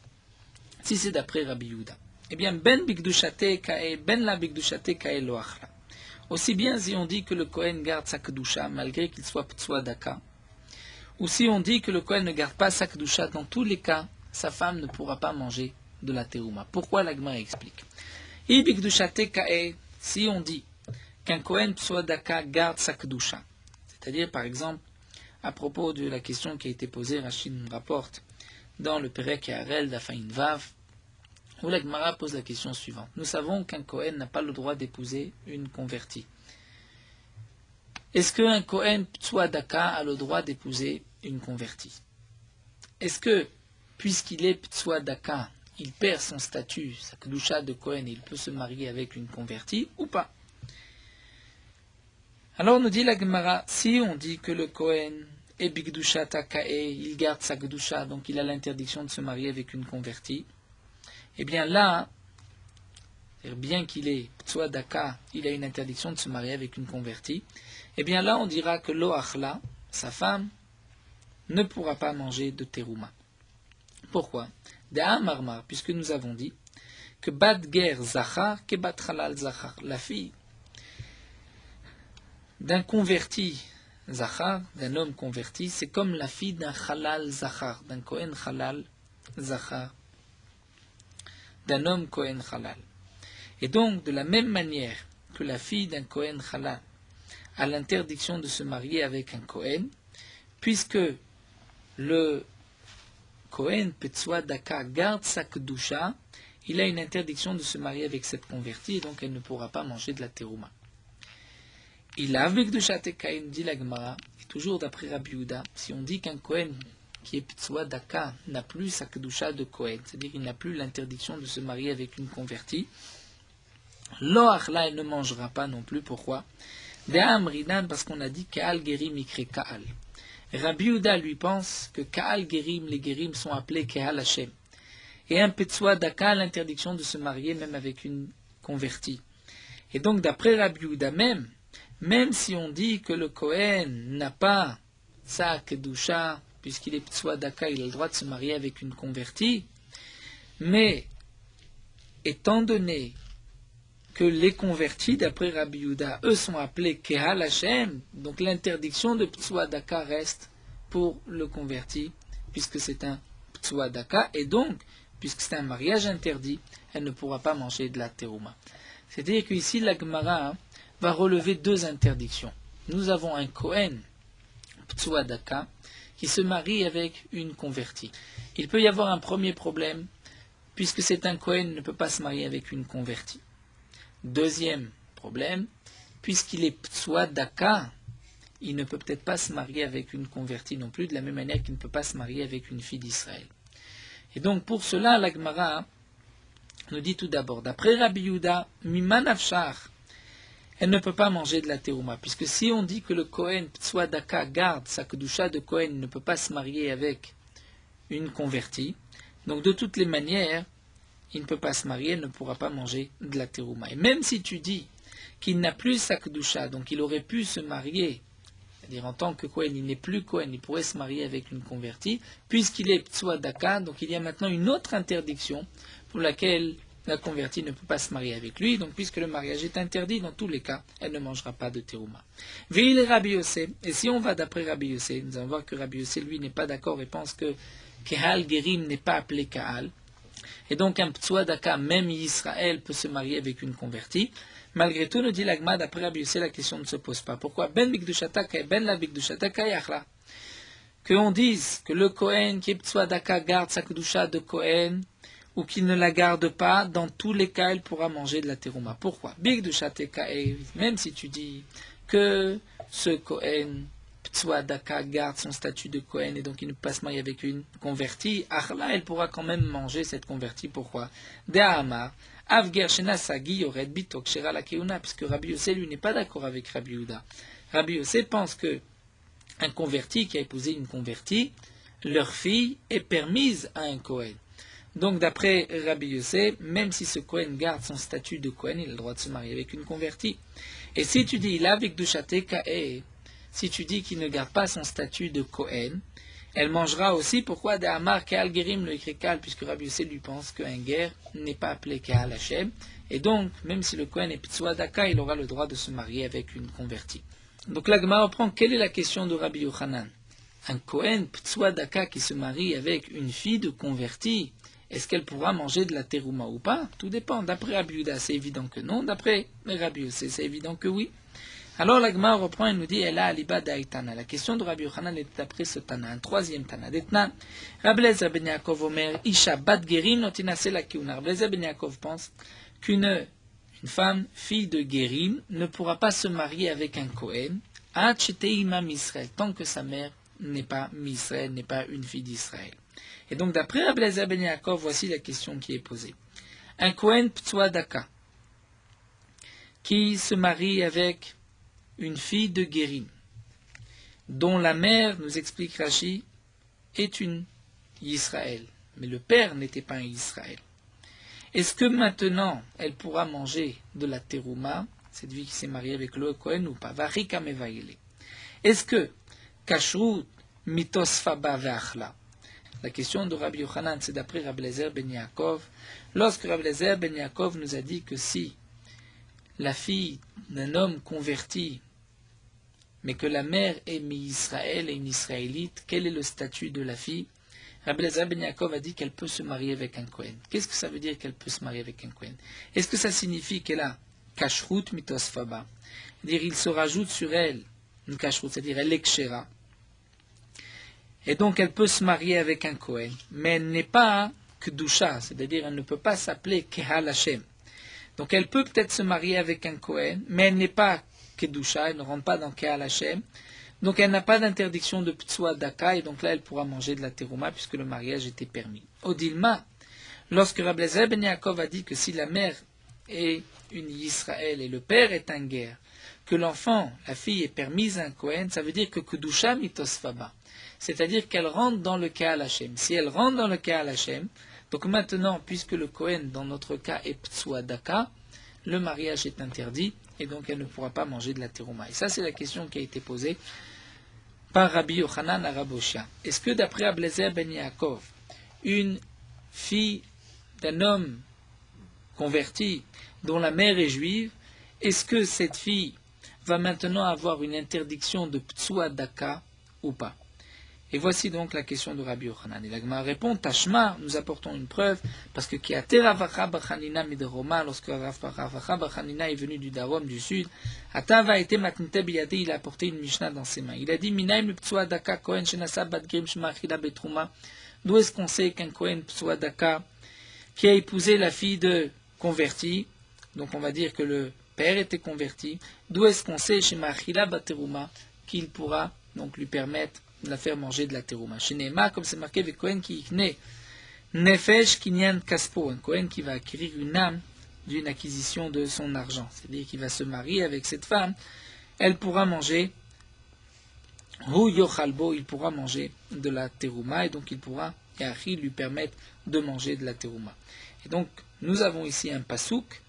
S1: si c'est d'après Rabbi Yehuda. Eh bien, ben bigdushate kae, ben la bigdushate kae lo achla. Aussi bien si on dit que le Kohen garde sa kedusha, malgré qu'il soit ptsua daka, ou si on dit que le Kohen ne garde pas sa kedusha, dans tous les cas, sa femme ne pourra pas manger de la terouma. Pourquoi la Gemara explique? I bigdushate kae, si on dit qu'un Kohen ptsua daka garde sa kedusha, c'est-à-dire par exemple, à propos de la question qui a été posée, Rachid nous rapporte dans le Perek Yarel d'Afaïn Vav, où la Gemara pose la question suivante. Nous savons qu'un Kohen n'a pas le droit d'épouser une convertie. Est-ce qu'un Kohen ptsua daka a le droit d'épouser une convertie? Est-ce que, puisqu'il est ptsua daka, il perd son statut, sa kedusha de Kohen, et il peut se marier avec une convertie ou pas? Alors nous dit la Gemara, si on dit que le Kohen est bigdusha takae, il garde sa kedusha, donc il a l'interdiction de se marier avec une convertie, eh bien là, bien qu'il est ptsua daka, il a une interdiction de se marier avec une convertie, eh bien là on dira que lo achla, sa femme, ne pourra pas manger de terouma. Pourquoi? De'a marmar, puisque nous avons dit que bad ger zachar ke bat halal zachar, la fille d'un converti zachar, d'un homme converti, c'est comme la fille d'un halal zachar, d'un Kohen halal zachar, d'un homme Kohen halal. Et donc, de la même manière que la fille d'un Kohen halal a l'interdiction de se marier avec un Kohen, puisque le Kohen petsua daka garde sa kedusha, il a une interdiction de se marier avec cette convertie, et donc elle ne pourra pas manger de la terouma. Il a avec kedusha tekain, dit la Gemara, et toujours d'après Rabbi Yehuda, si on dit qu'un Kohen qui est ptsua daka n'a plus sa kedusha de Kohen, c'est-à-dire qu'il n'a plus l'interdiction de se marier avec une convertie, lo achla, elle ne mangera pas non plus. Pourquoi? De'am ridan, parce qu'on a dit ka'al gerim ikre ka'al. Rabbi Yehuda lui pense que ka'al gerim, les gerim sont appelés ka'al Hashem. Et un petsua daka a l'interdiction de se marier même avec une convertie. Et donc d'après Rabbi Yehuda même si on dit que le Kohen n'a pas sa kedusha, puisqu'il est ptsua daka, il a le droit de se marier avec une convertie, mais étant donné que les convertis, d'après Rabbi Yehuda, eux sont appelés Kehal Hashem, donc l'interdiction de ptsua daka reste pour le converti, puisque c'est un ptsua daka, et donc, puisque c'est un mariage interdit, elle ne pourra pas manger de la terouma. C'est-à-dire qu'ici, la Gemara va relever deux interdictions. Nous avons un Kohen, ptsua daka, qui se marie avec une convertie. Il peut y avoir un premier problème, puisque c'est un Kohen, ne peut pas se marier avec une convertie. Deuxième problème, puisqu'il est ptsua daka, il ne peut peut-être pas se marier avec une convertie non plus, de la même manière qu'il ne peut pas se marier avec une fille d'Israël. Et donc pour cela, la Gemara nous dit tout d'abord, d'après Rabbi Yehuda, miman afshar, elle ne peut pas manger de la terouma, puisque si on dit que le Kohen ptsua daka garde sa kedusha de Kohen, il ne peut pas se marier avec une convertie, donc de toutes les manières, il ne peut pas se marier, il ne pourra pas manger de la terouma. Et même si tu dis qu'il n'a plus sa kedusha, donc il aurait pu se marier, c'est-à-dire en tant que Kohen, il n'est plus Kohen, il pourrait se marier avec une convertie, puisqu'il est ptsua daka, donc il y a maintenant une autre interdiction pour laquelle la convertie ne peut pas se marier avec lui, donc puisque le mariage est interdit, dans tous les cas, elle ne mangera pas de terouma. Veil Rabbi Yossé, et si on va d'après Rabbi Yossé, nous allons voir que Rabbi Yossé, lui, n'est pas d'accord et pense que Kehal Gerim n'est pas appelé Kahal, et donc un ptsua daka, même Israël, peut se marier avec une convertie. Malgré tout, nous dit l'Agma, d'après Rabbi Yossé, la question ne se pose pas. Pourquoi? Ben bigdushataka et ben la bigdushataka yachla. Qu'on dise que le Kohen qui est ptsua daka garde sa kedusha de Kohen, ou qu'il ne la garde pas, dans tous les cas, il pourra manger de la terouma. Pourquoi? Bigdushateka, même si tu dis que ce Kohen ptsua daka garde son statut de Kohen et donc il ne peut pas se marier avec une convertie, là, elle pourra quand même manger cette convertie. Pourquoi? De'amar, Avger Shenasagi Yored Bito Kshera la Keuna, puisque Rabbi Yossé, lui, n'est pas d'accord avec Rabbi Yehuda. Rabbi Yossé pense que un converti qui a épousé une convertie, leur fille est permise à un Kohen. Donc, d'après Rabbi Yossé, même si ce Kohen garde son statut de Kohen, il a le droit de se marier avec une convertie. Et si tu dis, il a avec Dushate Kae, si tu dis qu'il ne garde pas son statut de Kohen, elle mangera aussi, pourquoi de Amar Keal Gerim le Ikrikal, puisque Rabbi Yossé lui pense qu'un guerre n'est pas appelé Keal Hashem, et donc, même si le Kohen est Pitsua Daka, il aura le droit de se marier avec une convertie. Donc la Gemara reprend, quelle est la question de Rabbi Yochanan? Un Kohen Pitsua Daka qui se marie avec une fille de convertie, est-ce qu'elle pourra manger de la terouma ou pas? Tout dépend. D'après Rabbi Yehuda, c'est évident que non. D'après Rabbi Yossé, c'est évident que oui. Alors la Gemara reprend et nous dit, elle a aliba d'Aïtana. La question de Rabbi Yochanan est d'après ce Tana, un troisième Tana. D'Etnan, Rabbi Lezer ben Yaakov Omer, Isha bat gerim notinase la kiuna. Rabbi Lezer ben Yaakov pense qu'une femme, fille de Gerim, ne pourra pas se marier avec un Kohen, tant que sa mère n'est pas Misraël, n'est pas une fille d'Israël. Et donc, d'après Rabbi Lezer ben Yaakov, voici la question qui est posée. Un Kohen Ptsua Daka, qui se marie avec une fille de Gerim, dont la mère, nous explique Rashi, est une Israël, mais le père n'était pas un Israël. Est-ce que maintenant, elle pourra manger de la terouma, cette fille qui s'est mariée avec le Kohen ou pas? Varika mevaïle. Est-ce que kashrut mitosfaba ve'achla? La question de Rabbi Yochanan, c'est d'après Rabbi Lezer ben Yaakov. Lorsque Rabbi Lezer ben Yaakov nous a dit que si la fille d'un homme converti, mais que la mère est mi-Israël et une Israélite, quel est le statut de la fille? Rabbi Lezer ben Yaakov a dit qu'elle peut se marier avec un Kohen. Qu'est-ce que ça veut dire qu'elle peut se marier avec un Kohen? Est-ce que ça signifie qu'elle a kashrut mitosfaba? C'est-à-dire il se rajoute sur elle une kashrut, c'est-à-dire elle est kshera. Et donc elle peut se marier avec un Kohen, mais elle n'est pas kedusha, c'est-à-dire elle ne peut pas s'appeler Kehal Hashem. Donc elle peut peut-être se marier avec un Kohen, mais elle n'est pas kedusha, elle ne rentre pas dans Kehal Hashem. Donc elle n'a pas d'interdiction de Ptsua Daka, et donc là elle pourra manger de la terouma puisque le mariage était permis. Odilma, lorsque Rabbi Lezer ben Yaakov a dit que si la mère est une Israël et le père est un guerre, que l'enfant, la fille est permise à un Kohen, ça veut dire que kedusha mitosfaba. C'est-à-dire qu'elle rentre dans le Kehal Hashem. Si elle rentre dans le Kehal Hashem, donc maintenant, puisque le Kohen, dans notre cas, est Ptsua Daka, le mariage est interdit, et donc elle ne pourra pas manger de la terouma. Et ça, c'est la question qui a été posée par Rabbi Yochanan à Raboshia. Est-ce que d'après Rabbi Lezer ben Yaakov, une fille d'un homme converti, dont la mère est juive, est-ce que cette fille va maintenant avoir une interdiction de Ptsua Daka ou pas? Et voici donc la question de Rabbi Yochanan. Et la Gemara répond, Tashma, nous apportons une preuve, parce que Kiate Ravacha Bachanina Midroma, lorsque Ravacha Bachanina est venu du Darom, du sud, Atava été matnite biyade, il a apporté une Mishnah dans ses mains. Il a dit, Minaim Ptsua Daka Kohen Shenasa Bat Grim Shmachila Betruma. D'où est-ce qu'on sait qu'un Kohen Ptsua Daka, qui a épousé la fille de converti, donc on va dire que le père était converti, d'où est-ce qu'on sait chez Machila Bateruma qu'il pourra donc lui permettre de la faire manger de la terouma? Chez Neema, comme c'est marqué, avec Kohen qui ikne nefesh kinyan kaspo, un Kohen qui va acquérir une âme d'une acquisition de son argent, c'est-à-dire qu'il va se marier avec cette femme, elle pourra manger hu yochalbo, il pourra manger de la terouma, et donc il pourra, Yachi, lui permettre de manger de la terouma. Et donc, nous avons ici un pasouk,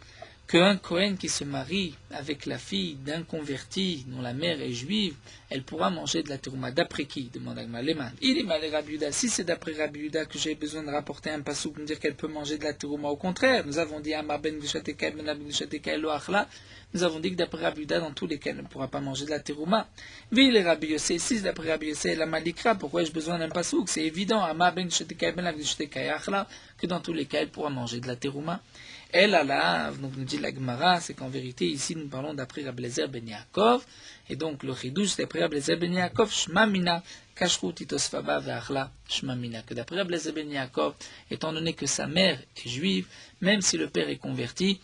S1: qu'un Kohen qui se marie avec la fille d'un converti dont la mère est juive, elle pourra manger de la terouma. D'après qui? Demande Agma Leman. Il est mal Rabbi Yehuda. Si c'est d'après Rabbi Yehuda que j'ai besoin de rapporter un passou pour me dire qu'elle peut manger de la terouma, au contraire, nous avons dit Amar ben Gushatekai ben Abin Gushatekai lo achla. Nous avons dit que d'après Rabbi Yehuda, dans tous les cas, elle ne pourra pas manger de la terouma. Ville Rabbi Yossé, si d'après Rabbi Yossé, la malikra, pourquoi ai-je besoin d'un passou? C'est évident, Amar ben Gushatekai ben Abin Gushatekai achla, que dans tous les cas, elle pourra manger de la terouma. Elle a là, donc nous dit la Gemara, c'est qu'en vérité, ici, nous parlons d'après Rabbi Lezer ben Yaakov, et donc le chidouche, c'est d'après Rabbi Lezer ben Yaakov, Shma Mina, Kashrut Itosfaba ve'achla, Shma Mina, que d'après Rabbi Lezer ben Yaakov, étant donné que sa mère est juive, même si le père est converti,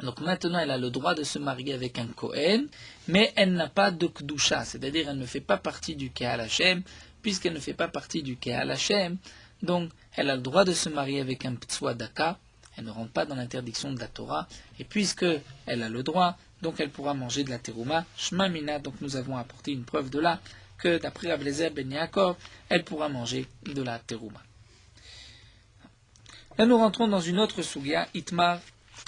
S1: donc maintenant elle a le droit de se marier avec un Kohen, mais elle n'a pas de Kdusha, c'est-à-dire elle ne fait pas partie du Kehal Hashem, puisqu'elle ne fait pas partie du Kehal Hashem, donc elle a le droit de se marier avec un Ptsua Daka. elle ne rentre pas dans l'interdiction de la Torah, et puisque elle a le droit, donc elle pourra manger de la terouma, shma mina, donc nous avons apporté une preuve de là, que d'après Rabbi Eliezer ben Yaakov, elle pourra manger de la terouma. Là nous rentrons dans une autre sugia, Itmar,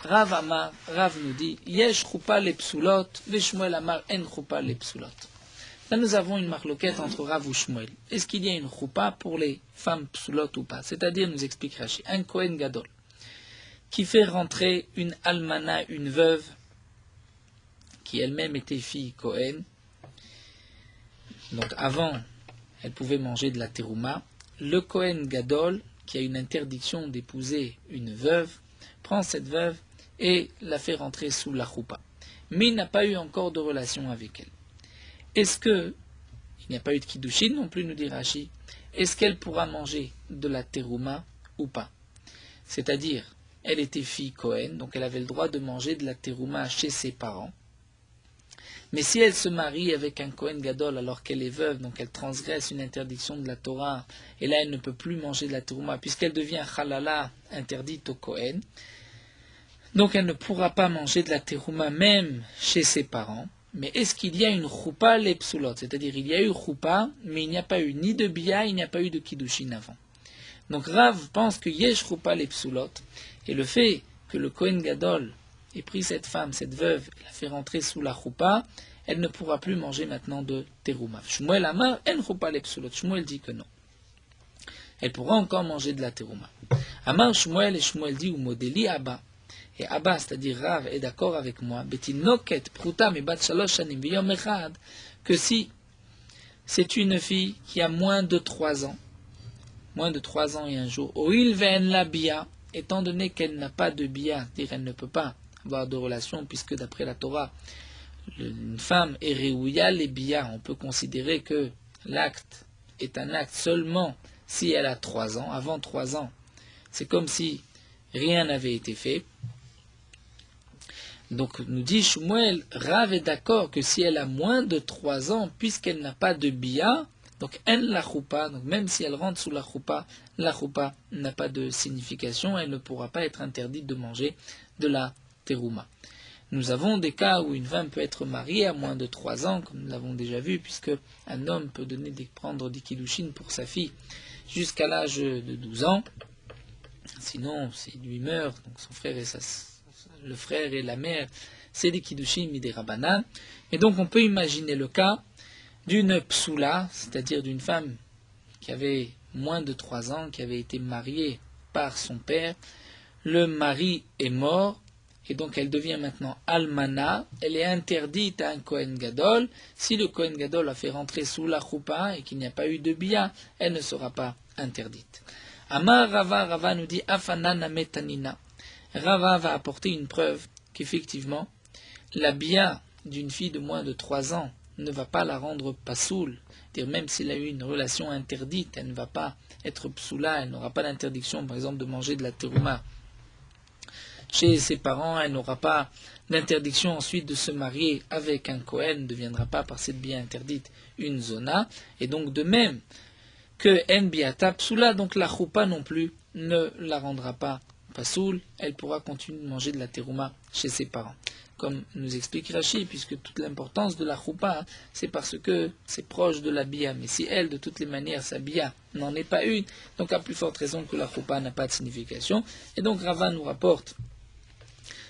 S1: Rav Amar, Rav nous dit, Yesh choupa le psulot, Veshmuel Amar en choupa le psulot. Là, nous avons une marloquette entre Rav ou Shmuel. Est-ce qu'il y a une choupa pour les femmes psulot ou pas? C'est-à-dire, nous explique Rashi, un Kohen Gadol, qui fait rentrer une almana, une veuve, qui elle-même était fille Kohen. Donc, avant, elle pouvait manger de la terouma. Le Kohen Gadol, qui a une interdiction d'épouser une veuve, prend cette veuve et la fait rentrer sous la choupa. Mais il n'a pas eu encore de relation avec elle. Est-ce que, il n'y a pas eu de kiddushin non plus, nous dit Rashi, est-ce qu'elle pourra manger de la terouma ou pas? C'est-à-dire, elle était fille Kohen, donc elle avait le droit de manger de la terouma chez ses parents. Mais si elle se marie avec un Kohen Gadol alors qu'elle est veuve, donc elle transgresse une interdiction de la Torah, et là elle ne peut plus manger de la terouma, puisqu'elle devient halala, interdite au Kohen, donc elle ne pourra pas manger de la terouma même chez ses parents. Mais est-ce qu'il y a une choupa les psulot? C'est-à-dire il y a eu choupa, mais il n'y a pas eu ni de bia, il n'y a pas eu de kiddushin avant. Donc Rav pense que yesh choupa les psulot, et le fait que le Kohen Gadol ait pris cette femme, cette veuve, et la fait rentrer sous la choupa, elle ne pourra plus manger maintenant de terouma. Shmuel Amar en choupa les psulot. Shmuel dit que non. Elle pourra encore manger de la terouma. Amar Shmuel, et Shmuel dit ou modeli Abba. Et Abba, c'est-à-dire Rav, est d'accord avec moi, que si c'est une fille qui a moins de 3 ans et un jour, étant donné qu'elle n'a pas de bia, c'est-à-dire elle ne peut pas avoir de relation, puisque d'après la Torah, une femme est réouïa les bia, on peut considérer que l'acte est un acte seulement si elle a 3 ans. Avant 3 ans, c'est comme si rien n'avait été fait. Donc, nous dit Shmuel, Rav est d'accord que si elle a moins de 3 ans, puisqu'elle n'a pas de bia, donc en la choupa, donc même si elle rentre sous la choupa n'a pas de signification, elle ne pourra pas être interdite de manger de la terouma. Nous avons des cas où une femme peut être mariée à moins de 3 ans, comme nous l'avons déjà vu, puisque un homme peut prendre des kiddushin pour sa fille jusqu'à l'âge de 12 ans. Sinon, s'il lui meurt, donc son frère et le frère et la mère, c'est des kiddushin et des rabbanan. Et donc on peut imaginer le cas d'une psoula, c'est-à-dire d'une femme qui avait moins de 3 ans, qui avait été mariée par son père. Le mari est mort, et donc elle devient maintenant almana. Elle est interdite à un Kohen Gadol. Si le Kohen Gadol la fait rentrer sous la choupa et qu'il n'y a pas eu de bia, elle ne sera pas interdite. Amar Rava, Rava nous dit Afanana metanina. Rava va apporter une preuve qu'effectivement, la bia d'une fille de moins de 3 ans ne va pas la rendre pasoul. C'est-à-dire même s'il a eu une relation interdite, elle ne va pas être psoula, elle n'aura pas d'interdiction, par exemple, de manger de la terouma chez ses parents, elle n'aura pas d'interdiction ensuite de se marier avec un Kohen, ne deviendra pas par cette bia interdite une zona, et donc de même que en biata psoula, donc la choupa non plus ne la rendra pas pasoul, elle pourra continuer de manger de la terouma chez ses parents. Comme nous explique Rashi, puisque toute l'importance de la choupa, c'est parce que c'est proche de la bia. Mais si elle, de toutes les manières, sa bia n'en est pas une, donc à plus forte raison que la choupa n'a pas de signification. Et donc Rava nous rapporte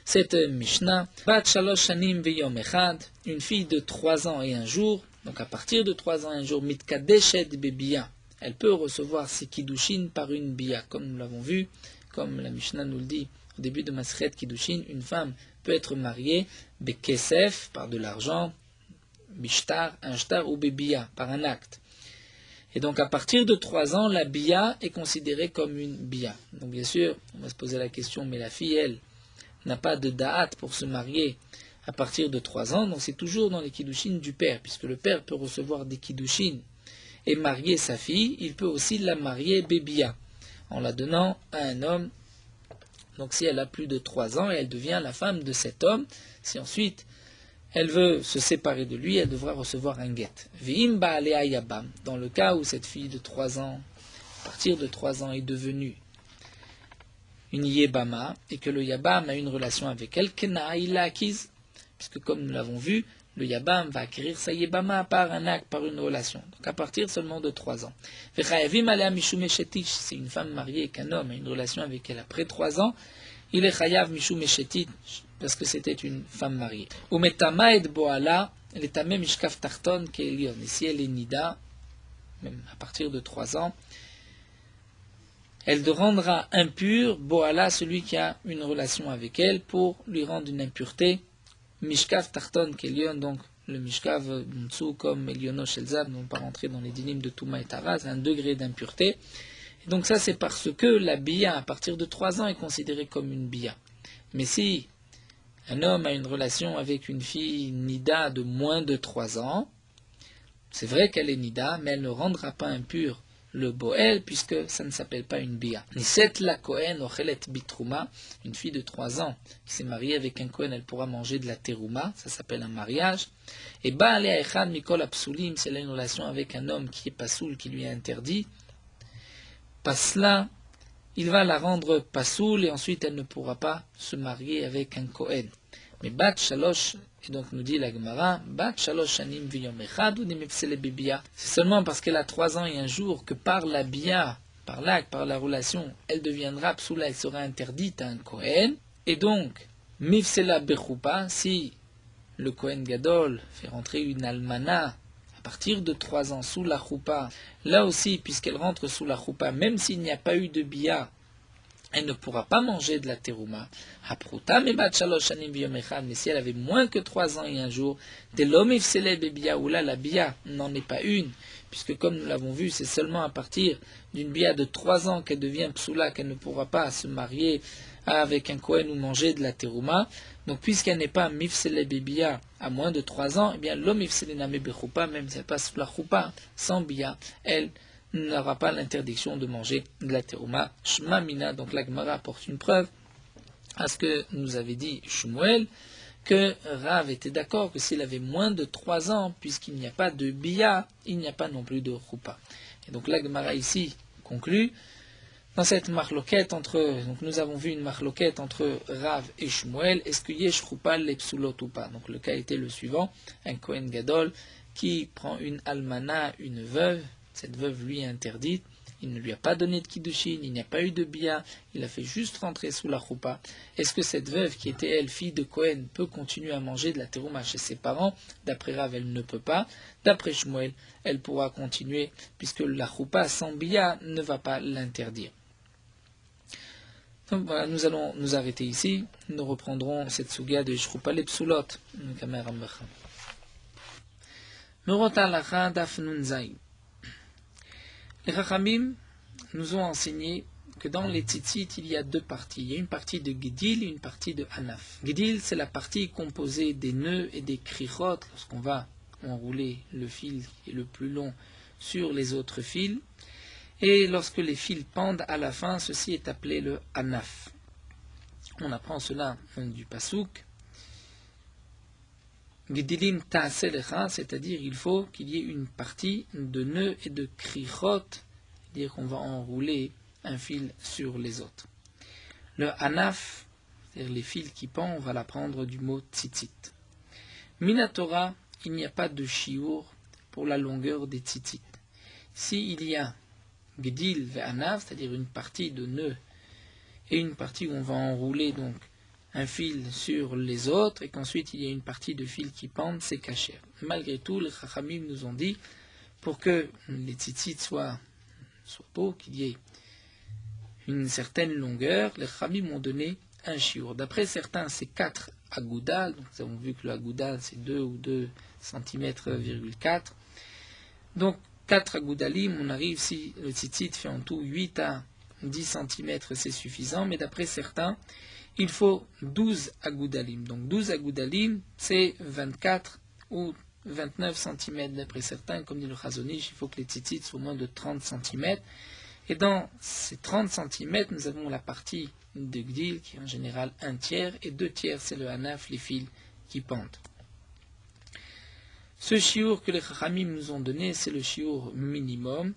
S1: cette Mishnah, Bat Shalosh Shanim Veyom Echad, une fille de 3 ans et un jour, donc à partir de 3 ans et un jour, Mitkadeshet Bebia, elle peut recevoir ses kiddushin par une bia, comme nous l'avons vu, comme la Mishnah nous le dit au début de Masechet Kiddushin, une femme peut être mariée bekesef, par de l'argent, bishtar, un shtar, ou bebia, par un acte. Et donc à partir de 3 ans, la bia est considérée comme une bia. Donc bien sûr, on va se poser la question, mais la fille, elle, n'a pas de da'at pour se marier à partir de 3 ans, donc c'est toujours dans les kiddushin du père, puisque le père peut recevoir des kiddushin et marier sa fille, il peut aussi la marier bebia, en la donnant à un homme. Donc si elle a plus de 3 ans, elle devient la femme de cet homme. Si ensuite elle veut se séparer de lui, elle devra recevoir un guet. V'im ba'alea yabam, dans le cas où cette fille de 3 ans, à partir de 3 ans, est devenue une Yébama, et que le Yabam a une relation avec elle, Kena, il l'a acquise, puisque comme nous l'avons vu, le Yabam va acquérir sa Yébama par un acte, par une relation, donc à partir seulement de 3 ans. C'est une femme mariée et qu'un homme a une relation avec elle après 3 ans, il est Chayav Mishum Eshetit, parce que c'était une femme mariée. Umetama et Boala, elle est à même Mishkaf Tarton Keelion, et si elle est Nida, même à partir de 3 ans, elle rendra impur Boala, celui qui a une relation avec elle, pour lui rendre une impureté. Mishkav Tarton Kelion, donc le Mishkav Mtsu comme Eliono Shelzab, n'ont pas rentré dans les dynimes de Touma et Taraz, un degré d'impureté. Et donc ça c'est parce que la bia à partir de 3 ans est considérée comme une bia. Mais si un homme a une relation avec une fille Nida de moins de 3 ans, c'est vrai qu'elle est Nida, mais elle ne rendra pas impur le Boel, puisque ça ne s'appelle pas une bia. Niset la Kohen ochelet bitrouma, une fille de 3 ans qui s'est mariée avec un Kohen, elle pourra manger de la terouma, ça s'appelle un mariage. Et Baalea Echad Mikol Apsulim, c'est là une relation avec un homme qui est pasoul, qui lui est interdit. Pas cela, il va la rendre pasoul et ensuite elle ne pourra pas se marier avec un Kohen. Mais Bat Shalosh, et donc nous dit la Gemara, Bat Shalosh Shanim Viyom Echad ou Nimepsele Bibia. C'est seulement parce qu'elle a 3 ans et un jour que par la bia, par l'acte, par la relation, elle deviendra psoula, elle sera interdite à un Kohen. Et donc, Mifsela Bechoupa, si le Kohen Gadol fait rentrer une almana à partir de 3 ans sous la choupa, là aussi, puisqu'elle rentre sous la choupa, même s'il n'y a pas eu de bia, elle ne pourra pas manger de la terouma. Mais si elle avait moins que 3 ans et un jour, la bia n'en est pas une, puisque comme nous l'avons vu, c'est seulement à partir d'une bia de 3 ans qu'elle devient psoula, qu'elle ne pourra pas se marier avec un Kohen ou manger de la terouma. Donc puisqu'elle n'est pas mifsele bebia à moins de 3 ans, eh bien l'homme mifsele name bechoupa, même si elle passe sous la choupa, sans bia, elle n'aura pas l'interdiction de manger de la terouma. Shma mina, donc la Gemara apporte une preuve à ce que nous avait dit Shmuel, que Rav était d'accord que s'il avait moins de 3 ans, puisqu'il n'y a pas de bia, il n'y a pas non plus de choupa. Et donc la Gemara ici conclut, dans cette marloquette donc nous avons vu une marloquette entre Rav et Shmuel, est-ce que yesh choupa les psoulot ou pas? Donc le cas était le suivant, un Kohen Gadol qui prend une almana, une veuve, cette veuve lui est interdite, il ne lui a pas donné de kiddushin, il n'y a pas eu de bia, il a fait juste rentrer sous la choupa. Est-ce que cette veuve, qui était elle, fille de Kohen, peut continuer à manger de la terouma chez ses parents? D'après Rav, elle ne peut pas. D'après Shmuel, elle pourra continuer, puisque la choupa sans bia ne va pas l'interdire. Donc voilà, nous allons nous arrêter ici. Nous reprendrons cette sugia de Shroupa le Psoulot. Les Chachamim nous ont enseigné que dans les tzitzit, il y a 2 parties. Il y a une partie de Gidil et une partie de Anaf. Gidil, c'est la partie composée des nœuds et des krichot, lorsqu'on va enrouler le fil qui est le plus long sur les autres fils. Et lorsque les fils pendent à la fin, ceci est appelé le Anaf. On apprend cela du Pasuk. Gidilim ta'aselecha, c'est-à-dire il faut qu'il y ait une partie de nœuds et de krichot, c'est-à-dire qu'on va enrouler un fil sur les autres. Le Anaf, c'est-à-dire les fils qui pendent, on va l'apprendre du mot tzitzit. Minatora, il n'y a pas de shiur pour la longueur des tzitzit. S'il y a Gdil ve'anav, c'est-à-dire une partie de nœud et une partie où on va enrouler donc un fil sur les autres et qu'ensuite il y a une partie de fil qui pendent, c'est caché. Malgré tout, les Chachamim nous ont dit, pour que les tzitzit soient beaux, qu'il y ait une certaine longueur, les Chachamim ont donné un shiur. D'après certains, c'est 4 agoudal, donc nous avons vu que le agoudal c'est 2 ou 2 cm,4. Donc 4 agoudalim, on arrive, si le tzitzit fait en tout 8 à 10 cm, c'est suffisant, mais d'après certains, il faut 12 agoudalim. Donc 12 agoudalim, c'est 24 ou 29 cm d'après certains, comme dit le Chazonish, il faut que les tzitzit soient moins de 30 cm. Et dans ces 30 cm, nous avons la partie de Gdil, qui est en général 1/3, et 2/3, c'est le Hanaf, les fils qui pendent. Ce shiur que les Chachamim nous ont donné, c'est le shiur minimum,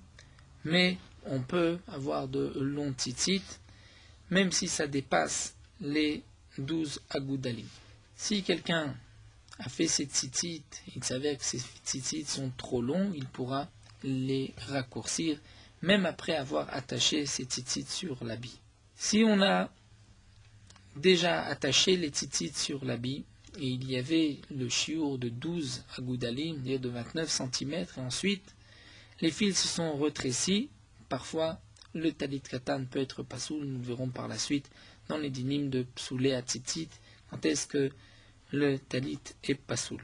S1: mais on peut avoir de longs tzitzit, même si ça dépasse les 12 agoudalim. Si quelqu'un a fait ses tzitzit, il s'avère que ces tzitzit sont trop longs, il pourra les raccourcir, même après avoir attaché ses tzitzit sur l'habit. Si on a déjà attaché les tzitzit sur l'habit, et il y avait le chiour de 12 agoudalim, c'est-à-dire de 29 cm, et ensuite les fils se sont retrécis, parfois le talit katan peut être pasoul, nous le verrons par la suite dans les dynimes de psoulé à tzitzit, quand est-ce que le talit est pasoul.